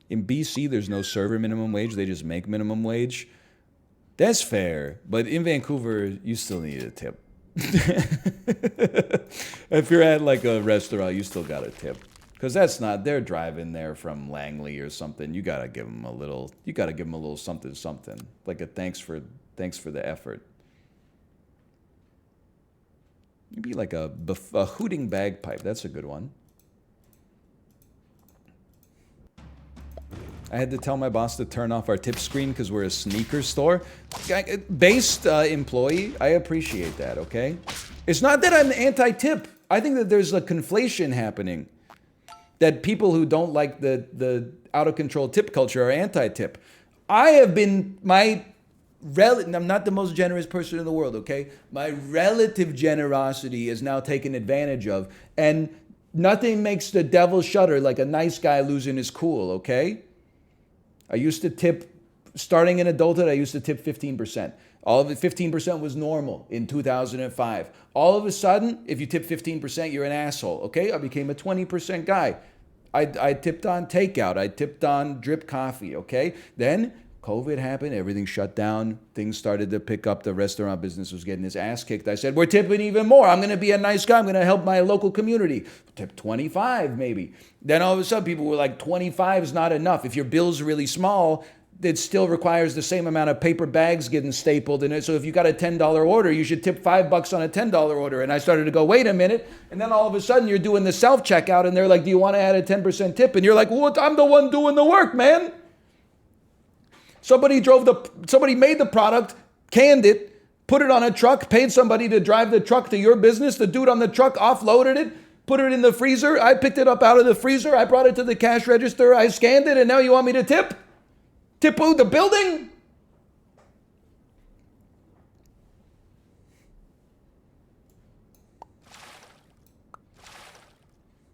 In BC, there's no server minimum wage. They just make minimum wage. That's fair. But in Vancouver, you still need a tip. If you're at like a restaurant, you still got a tip. Because that's not, they're driving there from Langley or something. You got to give them a little, something, something. Like a thanks for the effort. Maybe like a hooting bagpipe. That's a good one. I had to tell my boss to turn off our tip screen because we're a sneaker store. Based employee, I appreciate that, okay? It's not that I'm anti-tip. I think that there's a conflation happening. That people who don't like the out-of-control tip culture are anti-tip. I'm not the most generous person in the world, okay? My relative generosity is now taken advantage of. And nothing makes the devil shudder like a nice guy losing his cool, okay? I used to tip, starting in adulthood, I used to tip 15%. All of it, 15% was normal in 2005. All of a sudden, if you tip 15%, you're an asshole, okay? I became a 20% guy. I tipped on takeout. I tipped on drip coffee, okay? Then COVID happened, everything shut down, things started to pick up, the restaurant business was getting its ass kicked. I said, we're tipping even more. I'm gonna be a nice guy, I'm gonna help my local community. Tip 25 maybe. Then all of a sudden people were like, 25 is not enough. If your bill's really small, it still requires the same amount of paper bags getting stapled in it. So if you got a $10 order, you should tip $5 on a $10 order. And I started to go, wait a minute. And then all of a sudden you're doing the self-checkout and they're like, do you want to add a 10% tip? And you're like, well, I'm the one doing the work, man. Somebody made the product, canned it, put it on a truck, paid somebody to drive the truck to your business. The dude on the truck offloaded it, put it in the freezer. I picked it up out of the freezer. I brought it to the cash register. I scanned it. And now you want me to tip? Tip who? The building?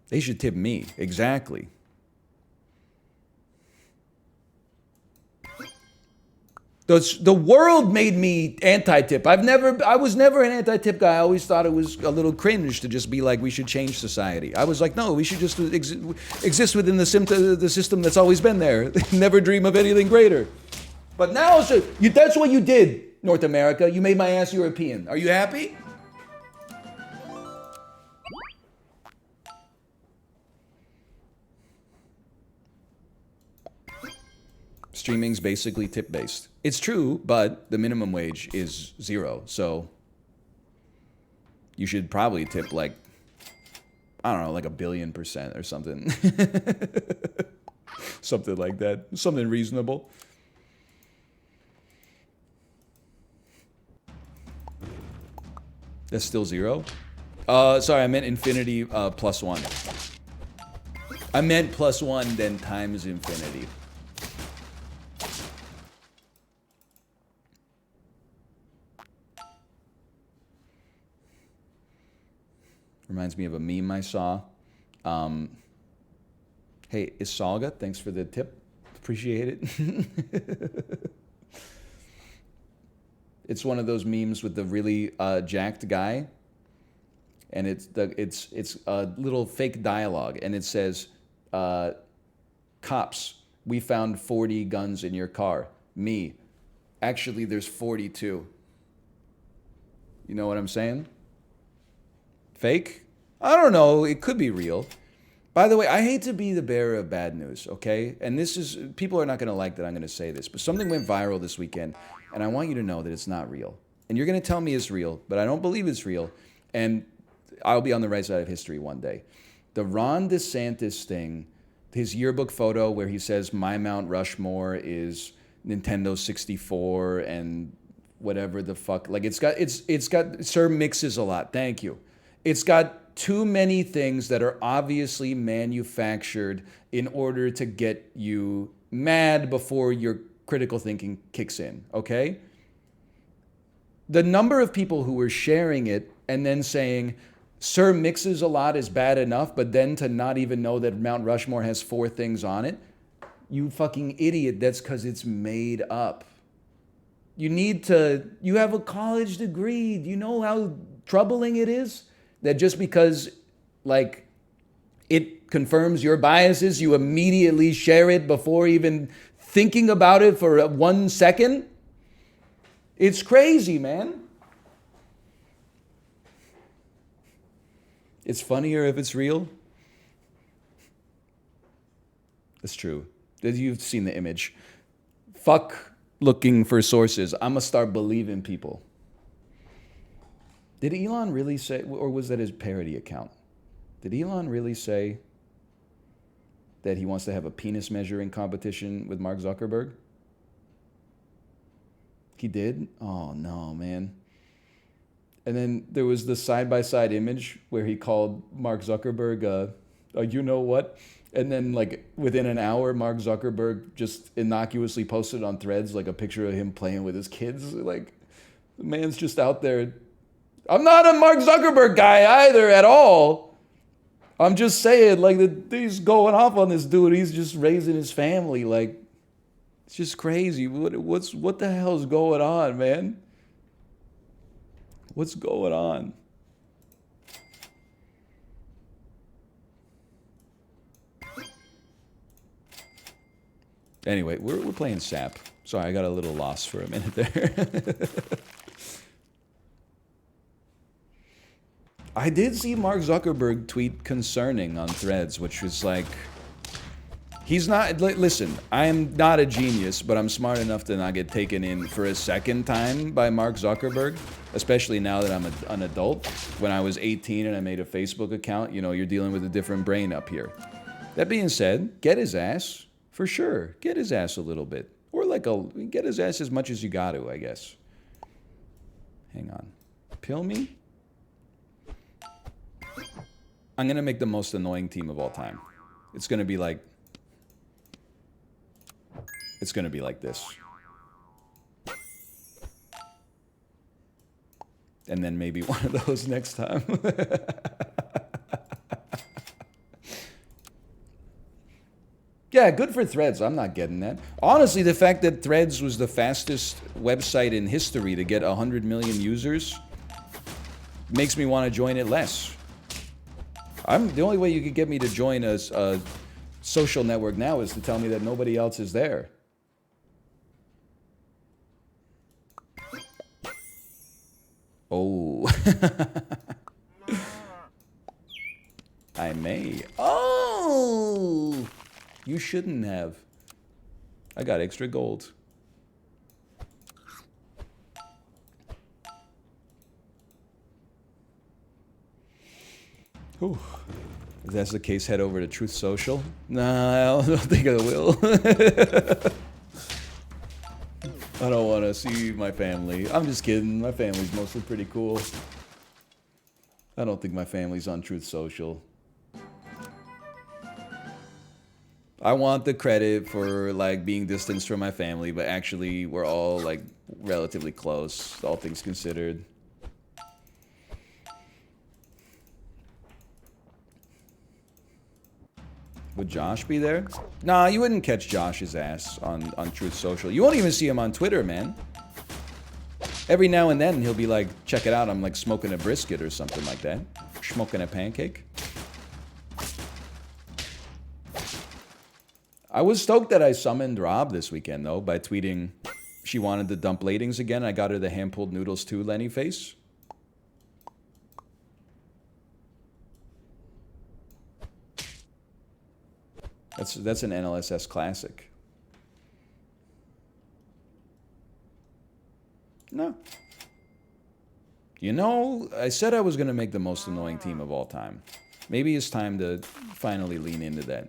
They should tip me. Exactly. The world made me anti-tip. I was never an anti-tip guy. I always thought it was a little cringe to just be like, we should change society. I was like, no, we should just exist within the system that's always been there. Never dream of anything greater. But now, that's what you did, North America. You made my ass European. Are you happy? Streaming's basically tip-based. It's true, but the minimum wage is 0. So you should probably tip like, I don't know, like 1 billion% or something. Something like that. Something reasonable. That's still 0? Sorry, I meant infinity +1. I meant +1, then times infinity. Reminds me of a meme I saw. Hey, Isalga, thanks for the tip. Appreciate it. It's one of those memes with the really jacked guy, and it's a little fake dialogue, and it says, "Cops, we found 40 guns in your car." Me, actually, there's 42. You know what I'm saying? Fake? I don't know. It could be real. By the way, I hate to be the bearer of bad news, okay? And people are not going to like that I'm going to say this, but something went viral this weekend, and I want you to know that it's not real. And you're going to tell me it's real, but I don't believe it's real, and I'll be on the right side of history one day. The Ron DeSantis thing, his yearbook photo where he says, my Mount Rushmore is Nintendo 64 and whatever the fuck. Like, it's got, Sir mixes a lot. Thank you. It's got too many things that are obviously manufactured in order to get you mad before your critical thinking kicks in, okay? The number of people who were sharing it and then saying, Sir mixes a lot is bad enough, but then to not even know that Mount Rushmore has 4 things on it, you fucking idiot, that's because it's made up. You have a college degree. Do you know how troubling it is? That just because, like, it confirms your biases, you immediately share it before even thinking about it for 1 second. It's crazy, man. It's funnier if it's real. It's true. You've seen the image. Fuck looking for sources. I'm gonna start believing people. Did Elon really say, or was that his parody account? Did Elon really say that he wants to have a penis measuring competition with Mark Zuckerberg? He did? Oh no, man. And then there was the side-by-side image where he called Mark Zuckerberg, you know what? And then like within an hour, Mark Zuckerberg just innocuously posted on Threads like a picture of him playing with his kids. Like, the man's just out there. I'm not a Mark Zuckerberg guy either at all. I'm just saying, like, he's going off on this dude. He's just raising his family. Like, it's just crazy. What the hell's going on, man? What's going on? Anyway, we're playing SAP. Sorry, I got a little lost for a minute there. I did see Mark Zuckerberg tweet concerning on Threads, which was like, he's not, listen, I'm not a genius, but I'm smart enough to not get taken in for a second time by Mark Zuckerberg, especially now that I'm an adult. When I was 18 and I made a Facebook account, you know, you're dealing with a different brain up here. That being said, get his ass, for sure. Get his ass a little bit. Or like get his ass as much as you got to, I guess. Hang on. Pill me? I'm going to make the most annoying team of all time. It's going to be like... It's going to be like this. And then maybe one of those next time. Yeah, good for Threads. I'm not getting that. Honestly, the fact that Threads was the fastest website in history to get 100 million users makes me want to join it less. The only way you could get me to join a social network now is to tell me that nobody else is there. Oh. I may. Oh! You shouldn't have. I got extra gold. Whew. If that's the case, head over to Truth Social. Nah, I don't think I will. I don't want to see my family. I'm just kidding. My family's mostly pretty cool. I don't think my family's on Truth Social. I want the credit for like being distanced from my family, but actually we're all like relatively close, all things considered. Would Josh be there? Nah, you wouldn't catch Josh's ass on Truth Social. You won't even see him on Twitter, man. Every now and then he'll be like, check it out, I'm like smoking a brisket or something like that. Smoking a pancake. I was stoked that I summoned Rob this weekend, though, by tweeting she wanted the dump latings again. I got her the hand-pulled noodles too, Lenny face. That's an NLSS classic. No. You know, I said I was going to make the most annoying team of all time. Maybe it's time to finally lean into that.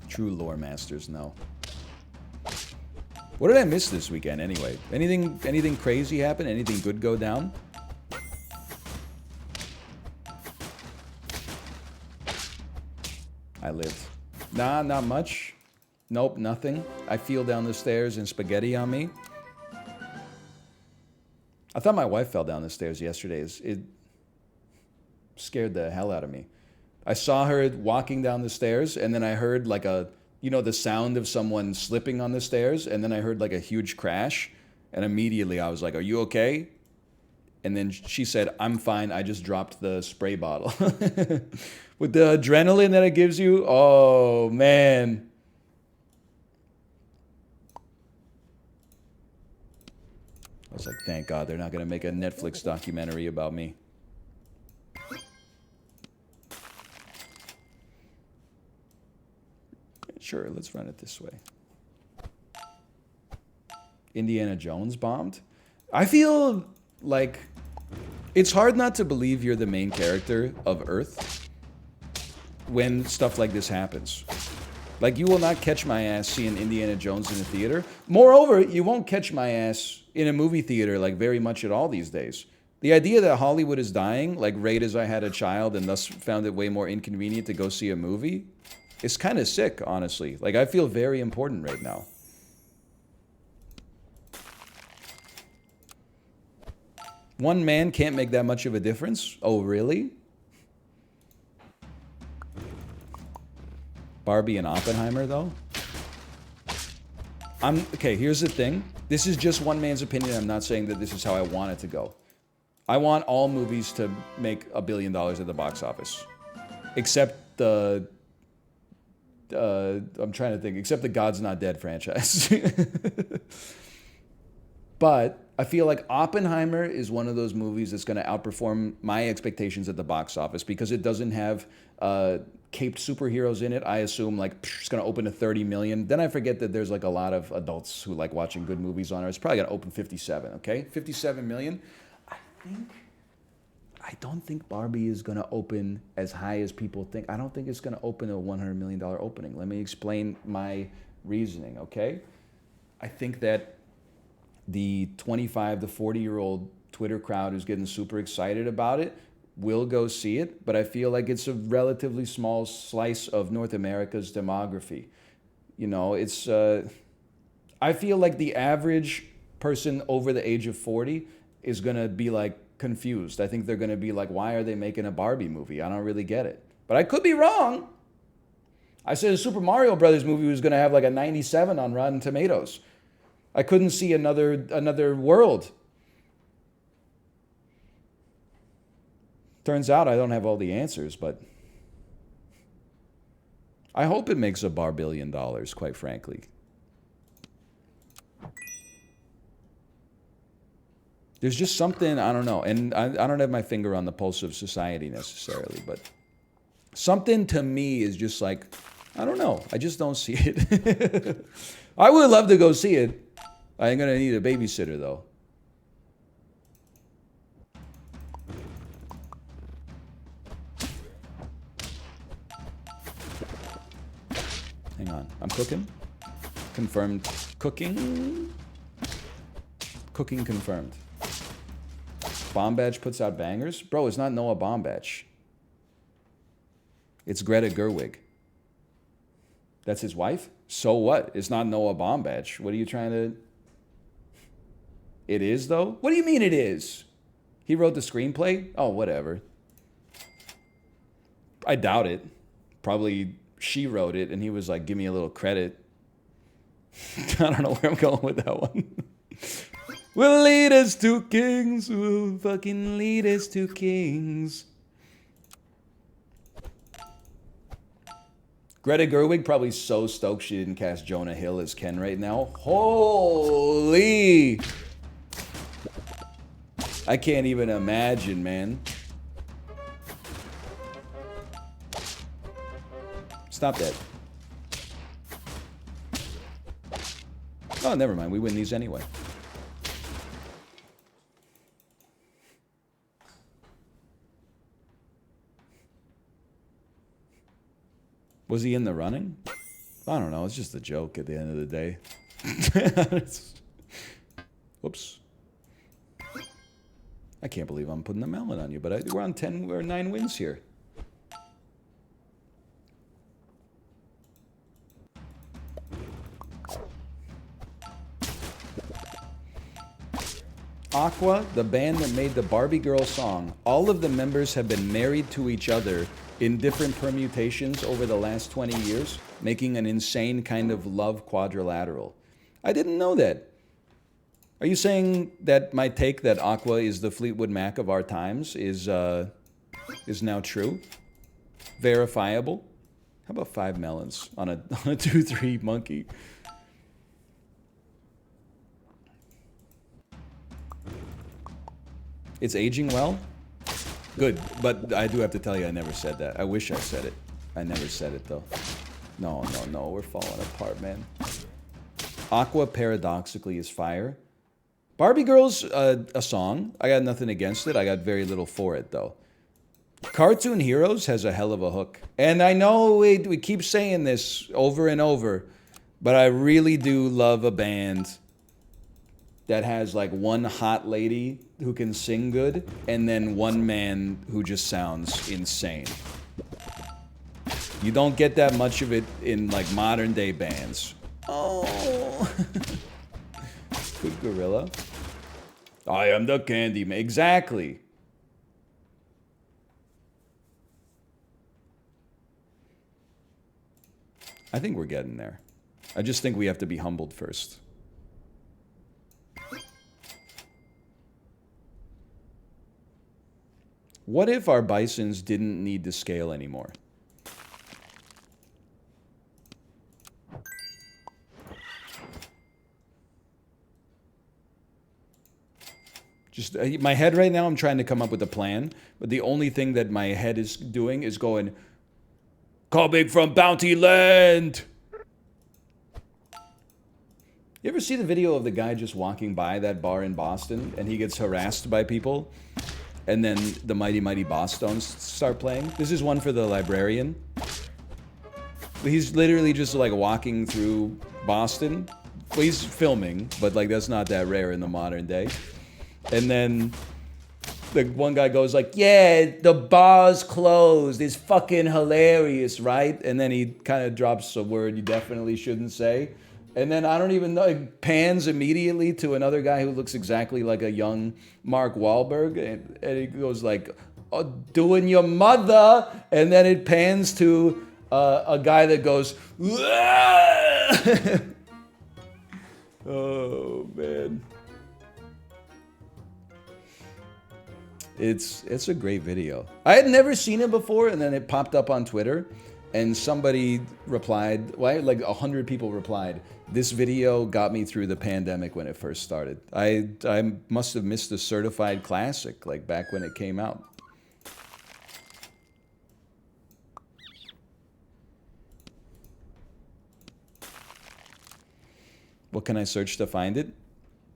True lore masters, no. What did I miss this weekend anyway? Anything crazy happen? Anything good go down? I lived. Nah, not much. Nope, nothing. I feel down the stairs and spaghetti on me. I thought my wife fell down the stairs yesterday. It scared the hell out of me. I saw her walking down the stairs, and then I heard like the sound of someone slipping on the stairs, and then I heard like a huge crash, And immediately I was like, are you okay? And then she said, I'm fine. I just dropped the spray bottle. With the adrenaline that it gives you, oh, man. I was like, thank God they're not going to make a Netflix documentary about me. Sure, let's run it this way. Indiana Jones bombed? I feel like it's hard not to believe you're the main character of Earth when stuff like this happens. Like, you will not catch my ass seeing Indiana Jones in a theater. Moreover, you won't catch my ass in a movie theater, like, very much at all these days. The idea that Hollywood is dying, like, right as I had a child and thus found it way more inconvenient to go see a movie, is kind of sick, honestly. Like, I feel very important right now. One man can't make that much of a difference? Oh, really? Barbie and Oppenheimer, though? Okay, here's the thing. This is just one man's opinion. I'm not saying that this is how I want it to go. I want all movies to make $1 billion at the box office. Except the... I'm trying to think. Except the God's Not Dead franchise. But I feel like Oppenheimer is one of those movies that's going to outperform my expectations at the box office because it doesn't have caped superheroes in it. I assume like it's going to open to 30 million. Then I forget that there's like a lot of adults who like watching good movies on it. It's probably going to open 57, okay? 57 million. I don't think Barbie is going to open as high as people think. I don't think it's going to open a $100 million opening. Let me explain my reasoning, okay? I think that the 25 to 40-year-old Twitter crowd who's getting super excited about it will go see it, but I feel like it's a relatively small slice of North America's demography. You know, it's... I feel like the average person over the age of 40 is going to be, like, confused. I think they're going to be like, why are they making a Barbie movie? I don't really get it. But I could be wrong. I said a Super Mario Brothers movie was going to have, like, a 97 on Rotten Tomatoes. I couldn't see another world. Turns out I don't have all the answers, but I hope it makes a bar $1 billion, quite frankly. There's just something, I don't know, and I don't have my finger on the pulse of society necessarily, but something to me is just like, I don't know, I just don't see it. I would love to go see it. I ain't gonna need a babysitter, though. Hang on, I'm cooking. Confirmed cooking. Cooking confirmed. Bomb Badge puts out bangers? Bro, it's not Noah Baumbach. It's Greta Gerwig. That's his wife? So what? It's not Noah Baumbach. What are you trying to... It is, though? What do you mean it is? He wrote the screenplay? Oh, whatever. I doubt it. Probably she wrote it, and he was like, give me a little credit. I don't know where I'm going with that one. We'll lead us to kings. We'll fucking lead us to kings. Greta Gerwig probably so stoked she didn't cast Jonah Hill as Ken right now. Holy... I can't even imagine, man. Stop that. Oh, never mind. We win these anyway. Was he in the running? I don't know. It's just a joke at the end of the day. Whoops. I can't believe I'm putting the melon on you, but we're on 10 or 9 wins here. Aqua, the band that made the Barbie Girl song, all of the members have been married to each other in different permutations over the last 20 years, making an insane kind of love quadrilateral. I didn't know that. Are you saying that my take that Aqua is the Fleetwood Mac of our times is now true? Verifiable? How about 5 melons on a 2-3 monkey? It's aging well? Good, but I do have to tell you I never said that. I wish I said it. I never said it though. No, we're falling apart, man. Aqua paradoxically is fire. Barbie Girl's a song. I got nothing against it. I got very little for it though. Cartoon Heroes has a hell of a hook. And I know we keep saying this over and over, but I really do love a band that has like one hot lady who can sing good and then one man who just sounds insane. You don't get that much of it in like modern day bands. Oh. Good gorilla. I am the candy man. Exactly. I think we're getting there. I just think we have to be humbled first. What if our bisons didn't need to scale anymore? Just my head right now, I'm trying to come up with a plan, but the only thing that my head is doing is going, coming from Bounty Land! You ever see the video of the guy just walking by that bar in Boston and he gets harassed by people? And then the Mighty Mighty Boss Stones start playing? This is one for the librarian. He's literally just like walking through Boston. Well, he's filming, but like that's not that rare in the modern day. And then the one guy goes like, yeah, the bar's closed. It's fucking hilarious, right? And then he kind of drops a word you definitely shouldn't say. And then I don't even know, it pans immediately to another guy who looks exactly like a young Mark Wahlberg. And he goes like, oh, doing your mother. And then it pans to a guy that goes, oh, man. It's a great video. I had never seen it before, and then it popped up on Twitter, and somebody replied, well, like 100 people replied, this video got me through the pandemic when it first started. I must have missed a certified classic, like back when it came out. What can I search to find it?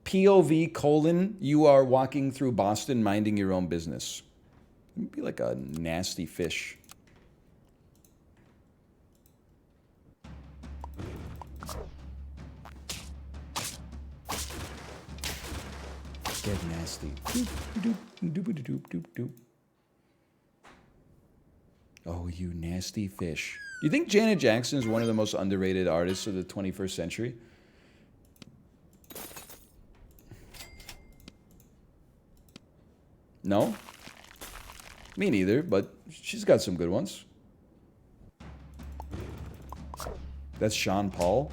POV : you are walking through Boston minding your own business. It'd be like a nasty fish. Get nasty. Oh, you nasty fish. You think Janet Jackson is one of the most underrated artists of the 21st century? No? Me neither, but she's got some good ones. That's Sean Paul?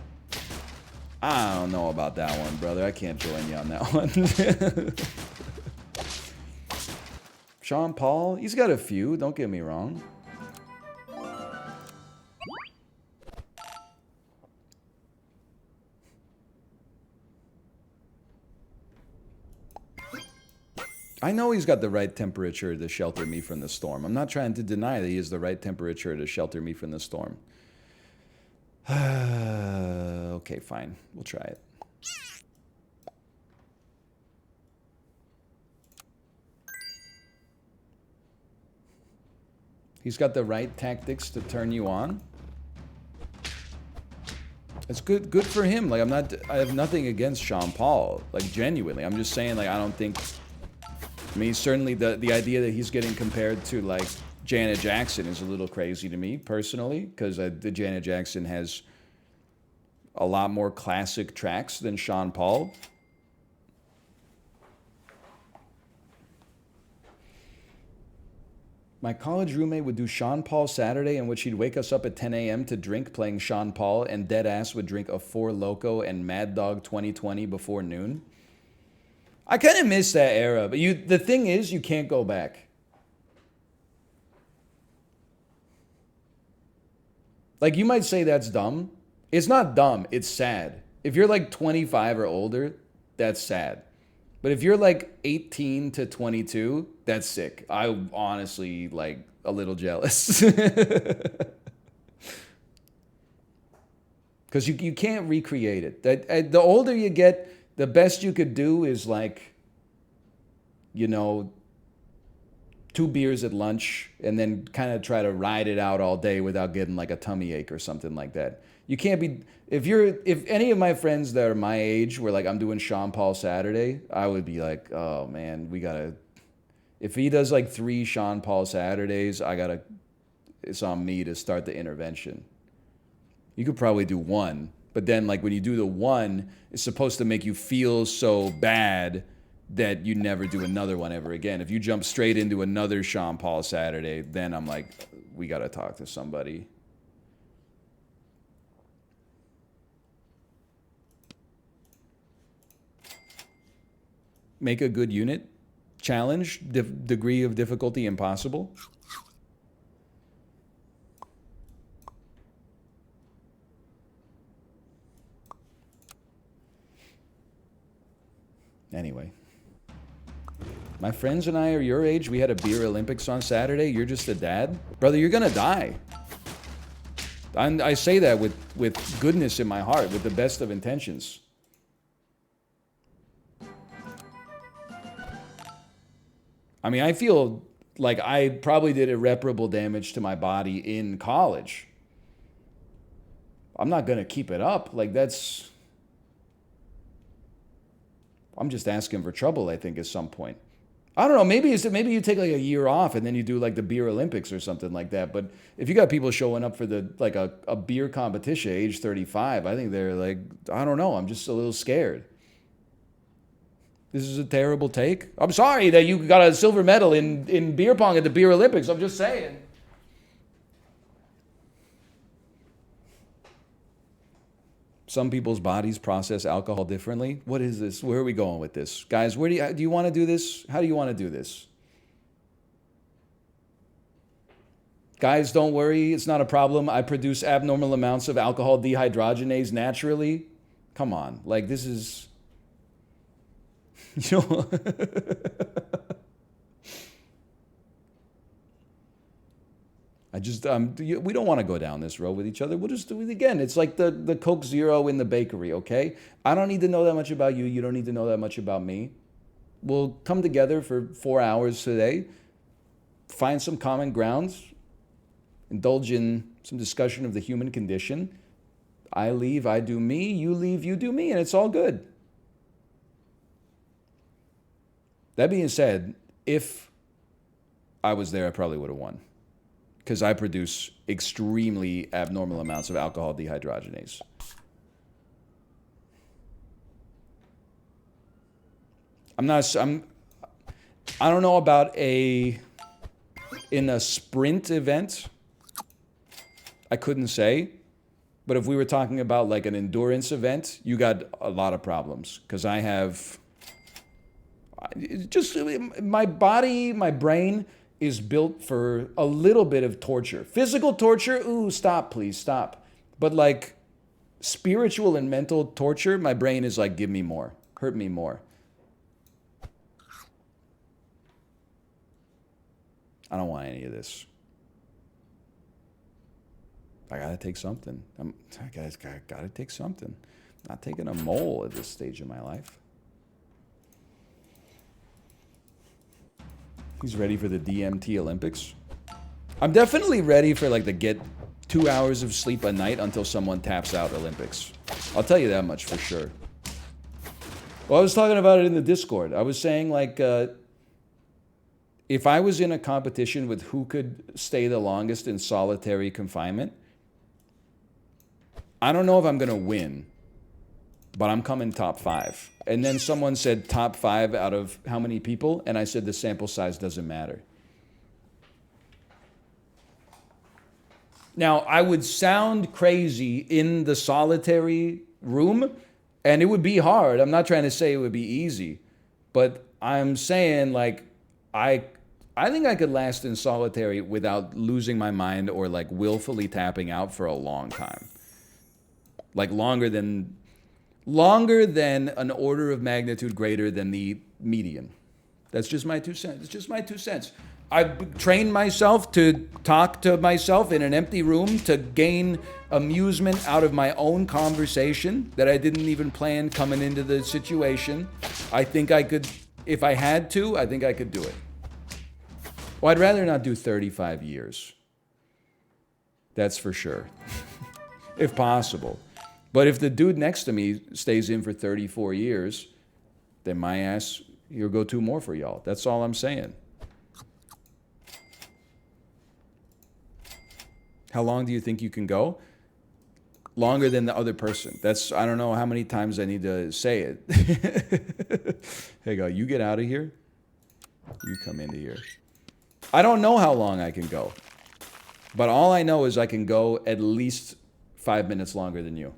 I don't know about that one, brother. I can't join you on that one. Sean Paul? He's got a few, don't get me wrong. I know he's got the right temperature to shelter me from the storm. I'm not trying to deny that he has the right temperature to shelter me from the storm. Okay, fine. We'll try it. He's got the right tactics to turn you on. It's good for him. Like I have nothing against Sean Paul. Like genuinely. I'm just saying like I don't think I mean, certainly the idea that he's getting compared to, like, Janet Jackson is a little crazy to me, personally, because the Janet Jackson has a lot more classic tracks than Sean Paul. My college roommate would do Sean Paul Saturday, in which he'd wake us up at 10 a.m. to drink playing Sean Paul, and deadass would drink a Four Loko and Mad Dog 2020 before noon. I kind of miss that era, but the thing is, you can't go back. Like, you might say that's dumb. It's not dumb, it's sad. If you're like 25 or older, that's sad. But if you're like 18 to 22, that's sick. I honestly like a little jealous. Because you can't recreate it. The older you get, the best you could do is like, you know, 2 beers at lunch and then kind of try to ride it out all day without getting like a tummy ache or something like that. You can't be, if any of my friends that are my age were like, I'm doing Sean Paul Saturday, I would be like, oh man, if he does like 3 Sean Paul Saturdays, it's on me to start the intervention. You could probably do 1, but then like when you do the 1, it's supposed to make you feel so bad that you never do another one ever again. If you jump straight into another Sean Paul Saturday, then I'm like, we got to talk to somebody. Make a good unit. Challenge, degree of difficulty impossible. Anyway. My friends and I are your age. We had a beer Olympics on Saturday. You're just a dad. Brother, you're going to die. I say that with goodness in my heart, with the best of intentions. I mean, I feel like I probably did irreparable damage to my body in college. I'm not going to keep it up. Like, I'm just asking for trouble, I think, at some point. I don't know, maybe you take like a year off and then you do like the beer Olympics or something like that. But if you got people showing up for a beer competition age 35, I think they're like, I don't know, I'm just a little scared. This is a terrible take. I'm sorry that you got a silver medal in beer pong at the beer Olympics. I'm just saying. Some people's bodies process alcohol differently. What is this? Where are we going with this? Guys, do you want to do this? How do you want to do this? Guys, don't worry. It's not a problem. I produce abnormal amounts of alcohol dehydrogenase naturally. Come on. Like, this is... You know... we don't want to go down this road with each other. We'll just do it again. It's like the Coke Zero in the bakery, okay? I don't need to know that much about you. You don't need to know that much about me. We'll come together for 4 hours today, find some common grounds, indulge in some discussion of the human condition. I leave, I do me. You leave, you do me, and it's all good. That being said, if I was there, I probably would have won. Because I produce extremely abnormal amounts of alcohol dehydrogenase. I don't know about in a sprint event, I couldn't say. But if we were talking about like an endurance event, you got a lot of problems. Because I have just my body, my brain is built for a little bit of torture. Physical torture, ooh, stop, please, stop. But like spiritual and mental torture, my brain is like, give me more, hurt me more. I don't want any of this. I gotta take something. I gotta take something. I'm not taking a mole at this stage of my life. He's ready for the DMT Olympics. I'm definitely ready for like the get 2 hours of sleep a night until someone taps out Olympics. I'll tell you that much for sure. Well, I was talking about it in the Discord. I was saying like, if I was in a competition with who could stay the longest in solitary confinement, I don't know if I'm going to win, but I'm coming top 5. And then someone said top 5 out of how many people? And I said the sample size doesn't matter. Now, I would sound crazy in the solitary room, and it would be hard. I'm not trying to say it would be easy. But I'm saying like I I think I could last in solitary without losing my mind or like willfully tapping out for a long time. Like longer than an order of magnitude greater than the median. That's just my 2 cents. It's just my 2 cents. I've trained myself to talk to myself in an empty room to gain amusement out of my own conversation that I didn't even plan coming into the situation. I think I could, if I had to, I think I could do it. Well, I'd rather not do 35 years. That's for sure. If possible. But if the dude next to me stays in for 34 years, then my ass, he'll go 2 more for y'all. That's all I'm saying. How long do you think you can go? Longer than the other person. That's, I don't know how many times I need to say it. Hey, go, you get out of here. You come into here. I don't know how long I can go. But all I know is I can go at least 5 minutes longer than you.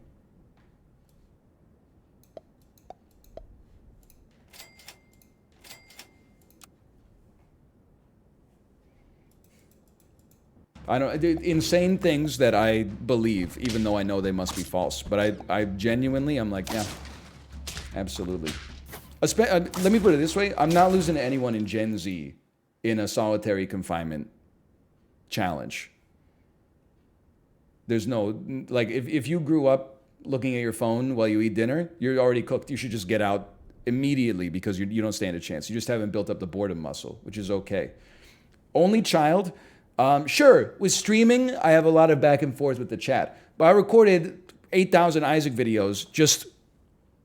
I don't, insane things that I believe, even though I know they must be false. But I genuinely, I'm like, yeah, absolutely. Let me put it this way. I'm not losing to anyone in Gen Z in a solitary confinement challenge. There's no, like, if you grew up looking at your phone while you eat dinner, you're already cooked. You should just get out immediately because you don't stand a chance. You just haven't built up the boredom muscle, which is okay. Only child. Sure, with streaming, I have a lot of back and forth with the chat. But I recorded 8,000 Isaac videos, just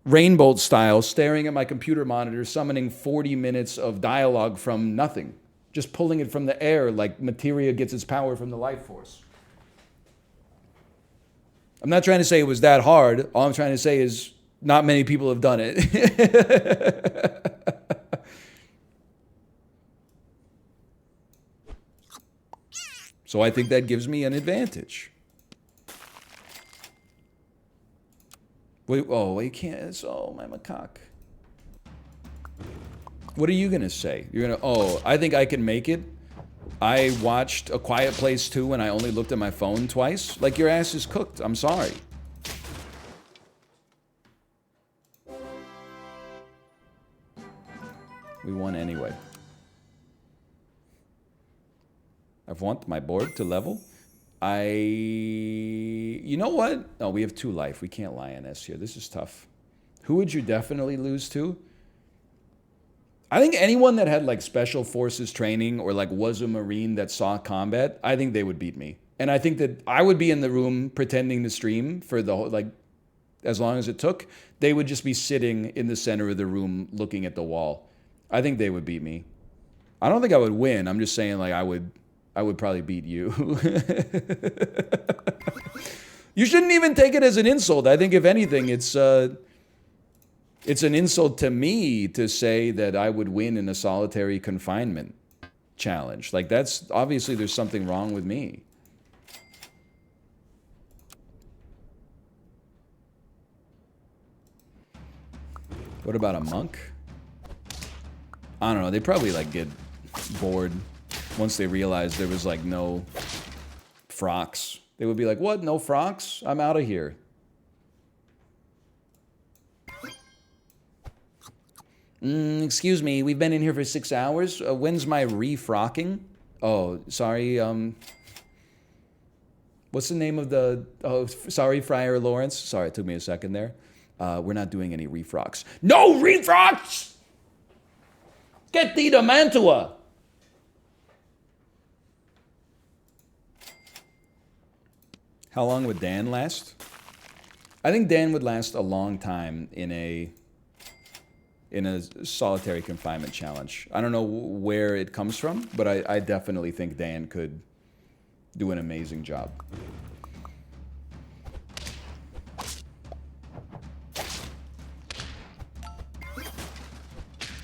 Rainbow style, staring at my computer monitor, summoning 40 minutes of dialogue from nothing. Just pulling it from the air like materia gets its power from the life force. I'm not trying to say it was that hard. All I'm trying to say is not many people have done it. So I think that gives me an advantage. Wait, oh, you can't. It's, oh, my macaque. What are you going to say? You're going to, oh, I think I can make it. I watched A Quiet Place 2 and I only looked at my phone twice. Like, your ass is cooked. I'm sorry. We won anyway. I've want my board to level. You know what? Oh, we have 2 life. We can't lioness here. This is tough. Who would you definitely lose to? I think anyone that had like special forces training or like was a Marine that saw combat, I think they would beat me. And I think that I would be in the room pretending to stream for the whole, like, as long as it took. They would just be sitting in the center of the room looking at the wall. I think they would beat me. I don't think I would win. I'm just saying, like, I would probably beat you. You shouldn't even take it as an insult. I think if anything, it's an insult to me to say that I would win in a solitary confinement challenge. Like, that's obviously there's something wrong with me. What about a monk? I don't know. They probably like get bored once they realized there was like no frocks. They would be like, what? No frocks? I'm out of here. Excuse me, we've been in here for 6 hours. When's my refrocking? Oh, sorry. What's the name of the... Oh, sorry, Friar Lawrence. Sorry, it took me a second there. We're not doing any refrocks. No refrocks! Get thee to Mantua! How long would Dan last? I think Dan would last a long time in a solitary confinement challenge. I don't know where it comes from, but I definitely think Dan could do an amazing job.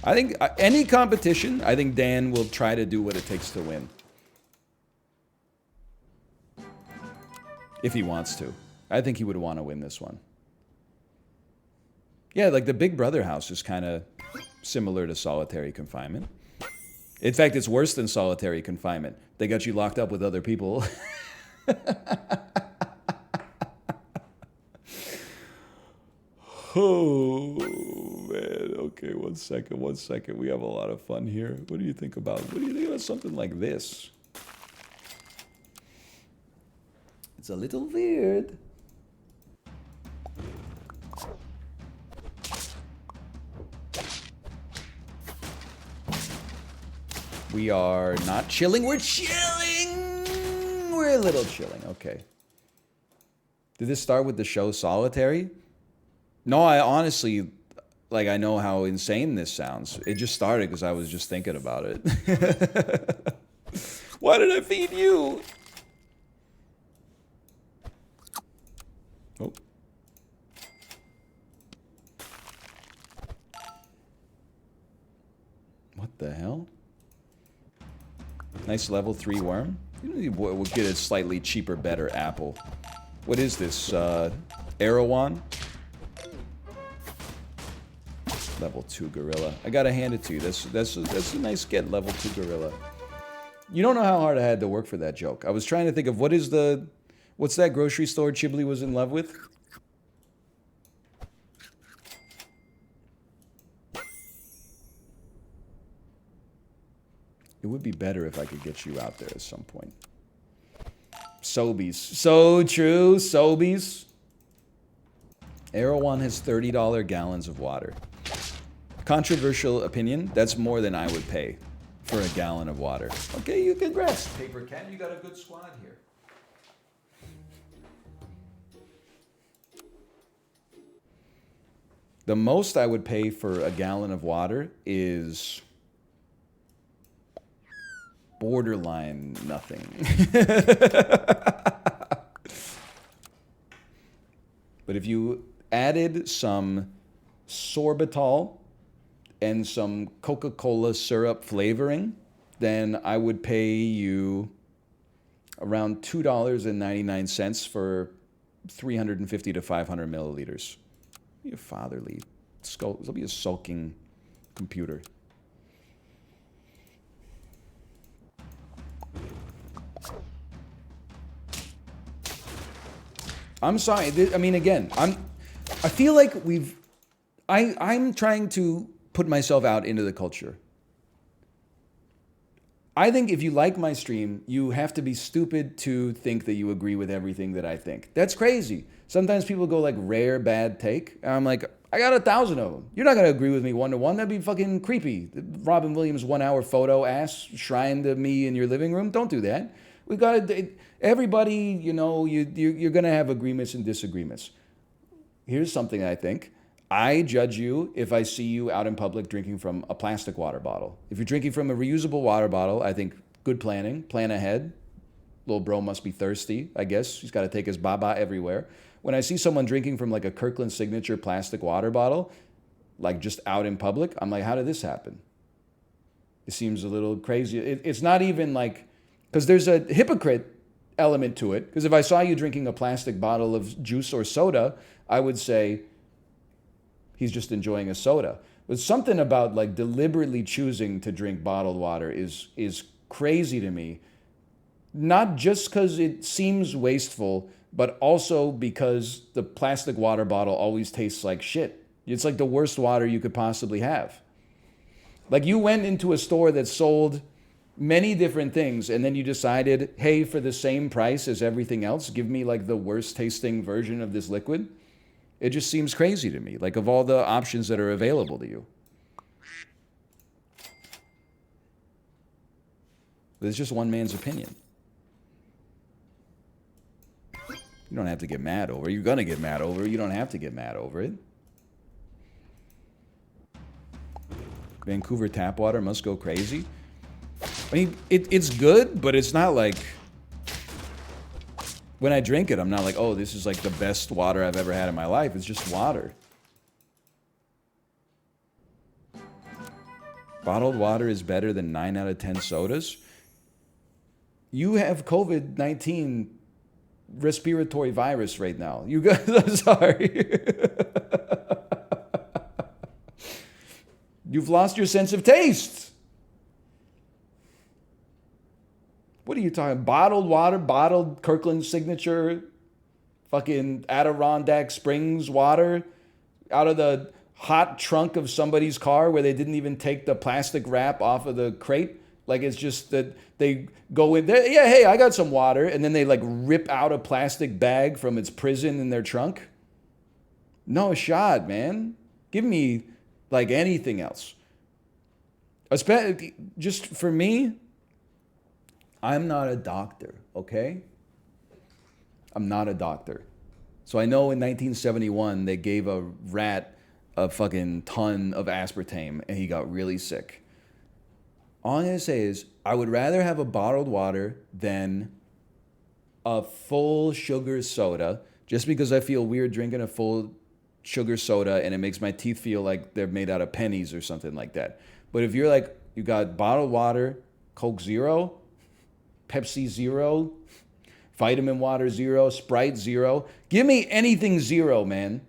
I think any competition, I think Dan will try to do what it takes to win. If he wants to. I think he would want to win this one. Yeah, like the Big Brother house is kind of similar to solitary confinement. In fact, it's worse than solitary confinement. They got you locked up with other people. Oh, man. Okay, one second. We have a lot of fun here. What do you think about something like this? It's a little weird. We are not chilling. We're chilling. We're a little chilling. Okay. Did this start with the show Solitary? No, I honestly, like, I know how insane this sounds. It just started because I was just thinking about it. Why did I feed you? Oh. What the hell? Nice level 3 worm. We'll get a slightly cheaper, better apple. What is this? Erewhon? Level 2 gorilla. I gotta hand it to you. That's a nice get. Level 2 gorilla. You don't know how hard I had to work for that joke. I was trying to think of what's that grocery store Chibli was in love with? It would be better if I could get you out there at some point. Sobeys. So true. Sobeys. Erewhon has $30 gallons of water. Controversial opinion, that's more than I would pay for a gallon of water. Okay, you congrats, Paper Cat. You got a good squad here. The most I would pay for a gallon of water is borderline nothing. But if you added some sorbitol and some Coca-Cola syrup flavoring, then I would pay you around $2.99 for 350 to 500 milliliters. Be a fatherly, it'll be a sulking computer. I'm sorry. I mean, again, I feel like I'm trying to put myself out into the culture. I think if you like my stream, you have to be stupid to think that you agree with everything that I think. That's crazy. Sometimes people go like rare bad take, and I'm like, I got 1,000 of them. You're not gonna agree with me one to one. That'd be fucking creepy. Robin Williams 1 hour photo ass shrine to me in your living room. Don't do that. We got everybody. You know, you're gonna have agreements and disagreements. Here's something I think. I judge you if I see you out in public drinking from a plastic water bottle. If you're drinking from a reusable water bottle, I think good planning, plan ahead. Little bro must be thirsty, I guess. He's got to take his baba everywhere. When I see someone drinking from like a Kirkland Signature plastic water bottle, like just out in public, I'm like, how did this happen? It seems a little crazy. It's not even like, because there's a hypocrite element to it. Because if I saw you drinking a plastic bottle of juice or soda, I would say, he's just enjoying a soda. But something about like deliberately choosing to drink bottled water is crazy to me. Not just because it seems wasteful, but also because the plastic water bottle always tastes like shit. It's like the worst water you could possibly have. Like you went into a store that sold many different things and then you decided, hey, for the same price as everything else, give me like the worst tasting version of this liquid. It just seems crazy to me, like of all the options that are available to you. But it's just one man's opinion. You don't have to get mad over it. You're going to get mad over it. You don't have to get mad over it. Vancouver tap water must go crazy. I mean, it's good, but it's not like... When I drink it, I'm not like, oh, this is like the best water I've ever had in my life. It's just water. Bottled water is better than 9 out of 10 sodas. You have COVID-19 respiratory virus right now. You guys, I'm sorry. You've lost your sense of taste. What are you talking? Bottled water, bottled Kirkland Signature, fucking Adirondack Springs water out of the hot trunk of somebody's car where they didn't even take the plastic wrap off of the crate. Like, it's just that they go in there, yeah, hey, I got some water, and then they like rip out a plastic bag from its prison in their trunk. No shot, man. Give me like anything else. Just for me, I'm not a doctor, okay? I'm not a doctor. So I know in 1971 they gave a rat a fucking ton of aspartame and he got really sick. All I'm gonna say is I would rather have a bottled water than a full sugar soda, just because I feel weird drinking a full sugar soda and it makes my teeth feel like they're made out of pennies or something like that. But if you're like, you got bottled water, Coke Zero, Pepsi Zero, vitamin water zero, Sprite zero, give me anything zero, man.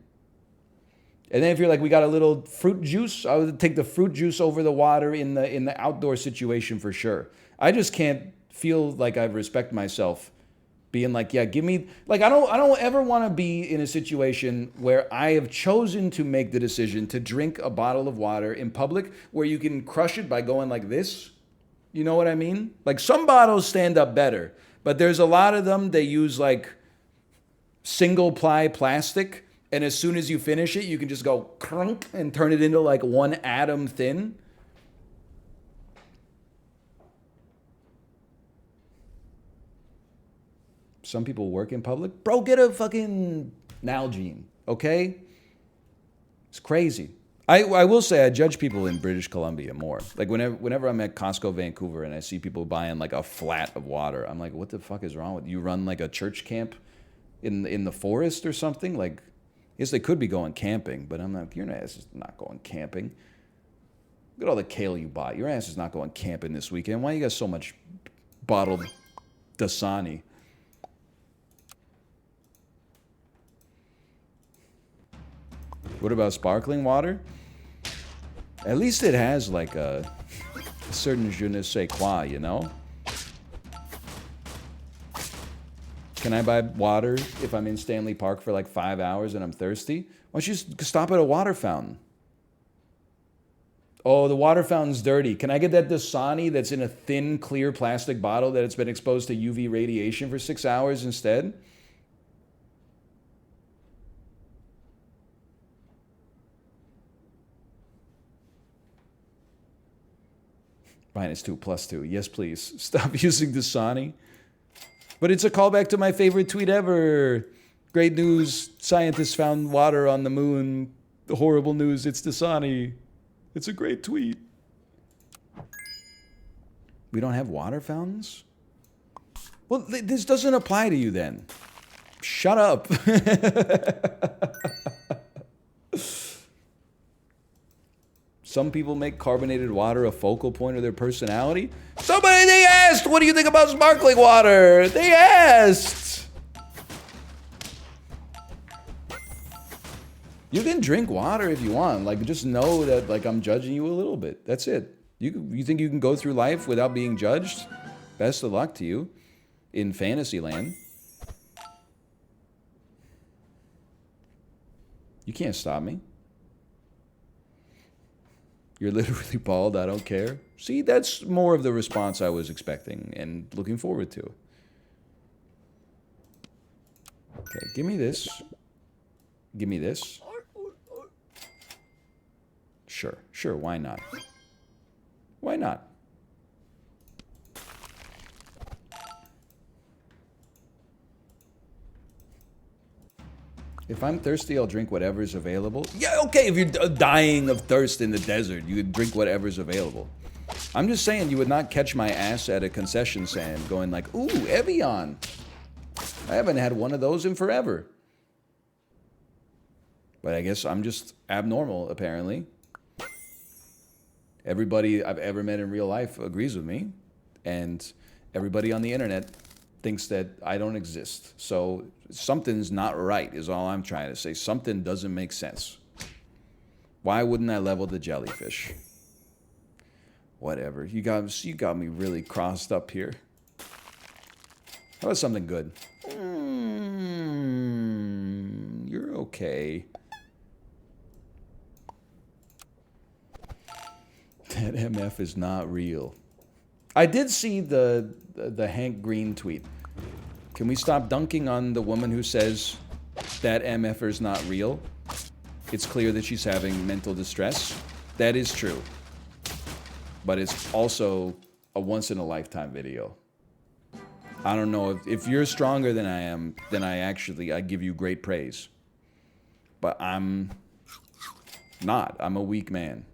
And then if you're like, we got a little fruit juice, I would take the fruit juice over the water in the outdoor situation for sure. I just can't feel like I respect myself being like, yeah, give me, like, I don't ever want to be in a situation where I have chosen to make the decision to drink a bottle of water in public where you can crush it by going like this. You know what I mean? Like, some bottles stand up better, but there's a lot of them, they use like single ply plastic. And as soon as you finish it, you can just go crunk and turn it into like one atom thin. Some people work in public. Bro, get a fucking Nalgene, okay? It's crazy. I will say I judge people in British Columbia more. Like whenever I'm at Costco Vancouver and I see people buying like a flat of water, I'm like, what the fuck is wrong with you? You run like a church camp in the forest or something? Like, yes, they could be going camping, but I'm like, your ass is not going camping. Look at all the kale you bought. Your ass is not going camping this weekend. Why you got so much bottled Dasani? What about sparkling water? At least it has like a certain je ne sais quoi, you know? Can I buy water if I'm in Stanley Park for like 5 hours and I'm thirsty? Why don't you just stop at a water fountain? Oh, the water fountain's dirty. Can I get that Dasani that's in a thin, clear plastic bottle that it's been exposed to UV radiation for 6 hours instead? -2 +2. Yes, please. Stop using Dasani. But it's a callback to my favorite tweet ever. Great news. Scientists found water on the moon. The horrible news. It's Dasani. It's a great tweet. We don't have water fountains? Well, this doesn't apply to you then. Shut up. Some people make carbonated water a focal point of their personality. They asked, what do you think about sparkling water? They asked. You can drink water if you want. Like, just know that, like, I'm judging you a little bit. That's it. You think you can go through life without being judged? Best of luck to you in fantasy land. You can't stop me. You're literally bald, I don't care. See, that's more of the response I was expecting and looking forward to. Okay, give me this. Give me this. Sure, why not? Why not? If I'm thirsty, I'll drink whatever's available. Yeah, okay, if you're dying of thirst in the desert, you could drink whatever's available. I'm just saying you would not catch my ass at a concession stand going like, ooh, Evian. I haven't had one of those in forever. But I guess I'm just abnormal, apparently. Everybody I've ever met in real life agrees with me. And everybody on the internet thinks that I don't exist. So something's not right is all I'm trying to say. Something doesn't make sense. Why wouldn't I level the jellyfish? Whatever. You got me really crossed up here. How about something good? You're okay. That MF is not real. I did see the Hank Green tweet. Can we stop dunking on the woman who says that MFer's not real? It's clear that she's having mental distress. That is true. But it's also a once-in-a-lifetime video. I don't know, if you're stronger than I am, then I give you great praise. But I'm not. I'm a weak man.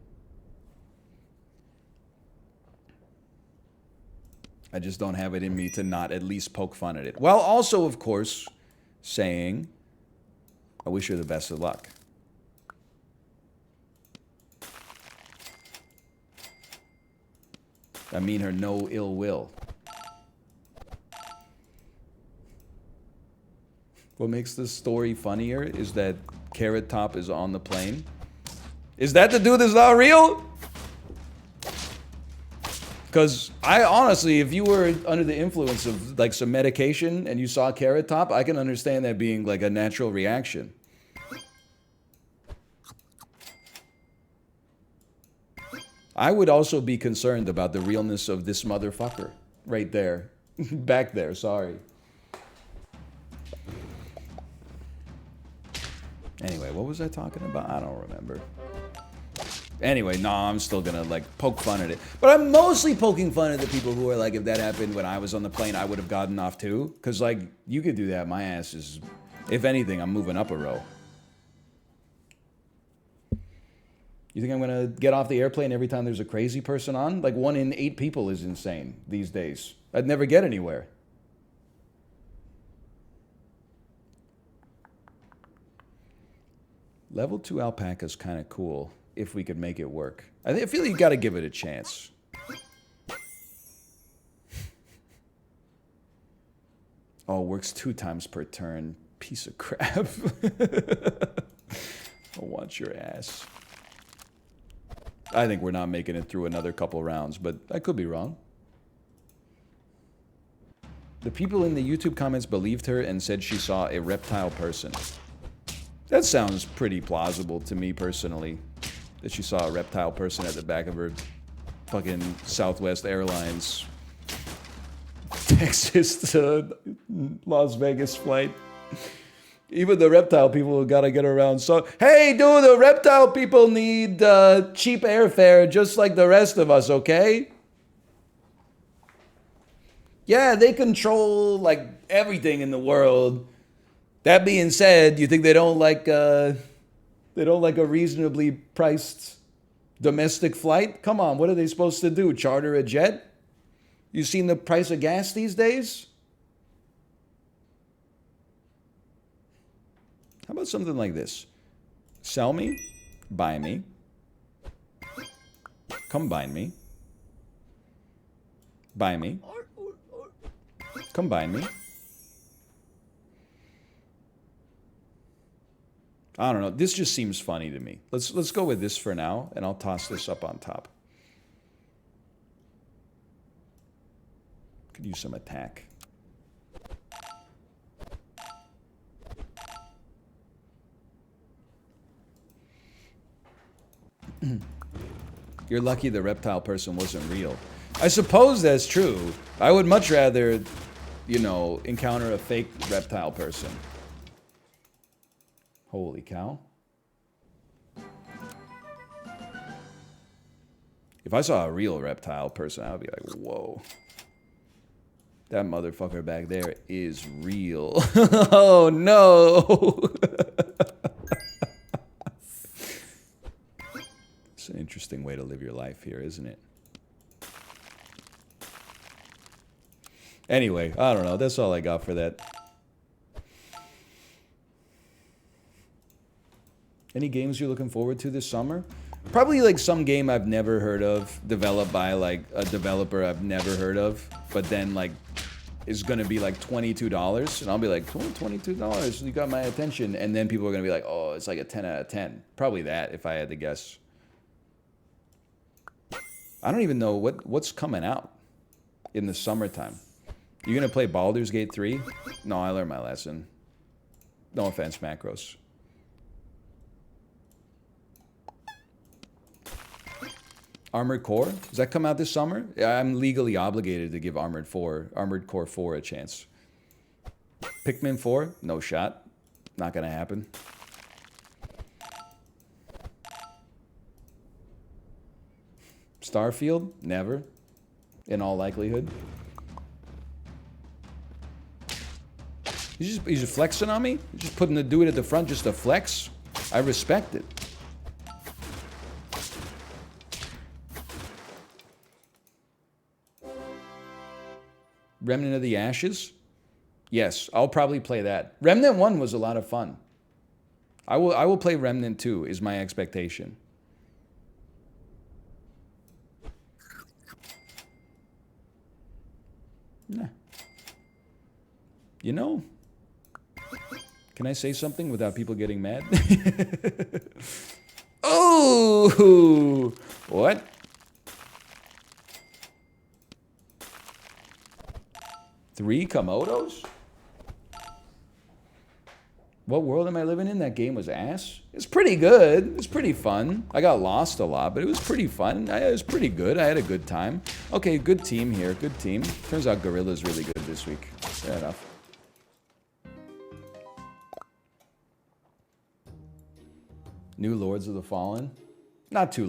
I just don't have it in me to not at least poke fun at it. While also, of course, saying, I wish her the best of luck. I mean her no ill will. What makes this story funnier is that Carrot Top is on the plane. Is that the dude that's not real? Because I honestly, if you were under the influence of like some medication and you saw Carrot Top, I can understand that being like a natural reaction. I would also be concerned about the realness of this motherfucker right there. Back there, sorry. Anyway, what was I talking about? I don't remember. Anyway, no, I'm still gonna like poke fun at it. But I'm mostly poking fun at the people who are like, if that happened when I was on the plane, I would have gotten off too. Cause like, you could do that, my ass is, if anything, I'm moving up a row. You think I'm gonna get off the airplane every time there's a crazy person on? Like 1 in 8 people is insane these days. I'd never get anywhere. Level 2 alpaca's kind of cool if we could make it work. I feel you gotta give it a chance. Oh, works 2 times per turn. Piece of crap. I'll want your ass. I think we're not making it through another couple rounds, but I could be wrong. The people in the YouTube comments believed her and said she saw a reptile person. That sounds pretty plausible to me personally. That she saw a reptile person at the back of her fucking Southwest Airlines Texas to Las Vegas flight. Even the reptile people gotta get around. So, hey, dude, the reptile people need cheap airfare just like the rest of us, okay? Yeah, they control like everything in the world. That being said, you think they don't like a reasonably priced domestic flight? Come on, what are they supposed to do? Charter a jet? You seen the price of gas these days? How about something like this? Sell me, buy me, combine me, buy me, combine me. I don't know. This just seems funny to me. Let's go with this for now, and I'll toss this up on top. Could use some attack. You're lucky the reptile person wasn't real. I suppose that's true. I would much rather, you know, encounter a fake reptile person. Holy cow. If I saw a real reptile person, I would be like, whoa. That motherfucker back there is real. Oh, no. It's an interesting way to live your life here, isn't it? Anyway, I don't know. That's all I got for that. Any games you're looking forward to this summer? Probably like some game I've never heard of, developed by like a developer I've never heard of, but then like is gonna be like $22, and I'll be like, cool, $22, you got my attention, and then people are gonna be like, oh, it's like a 10 out of 10. Probably that, if I had to guess. I don't even know what's coming out in the summertime. You gonna play Baldur's Gate 3? No, I learned my lesson. No offense, Macros. Armored Core? Does that come out this summer? Yeah, I'm legally obligated to give Armored Core 4 a chance. Pikmin 4? No shot. Not gonna happen. Starfield? Never. In all likelihood. He's just flexing on me? He's just putting the dude at the front just to flex? I respect it. Remnant of the Ashes? Yes, I'll probably play that. Remnant 1 was a lot of fun. I will play Remnant 2 is my expectation. Nah. You know, can I say something without people getting mad? Oh! What? Three Komodos? What world am I living in? That game was ass. It's pretty good. It's pretty fun. I got lost a lot, but it was pretty fun. It was pretty good. I had a good time. Okay, good team here. Good team. Turns out Gorilla's really good this week. Fair enough. New Lords of the Fallen. Not too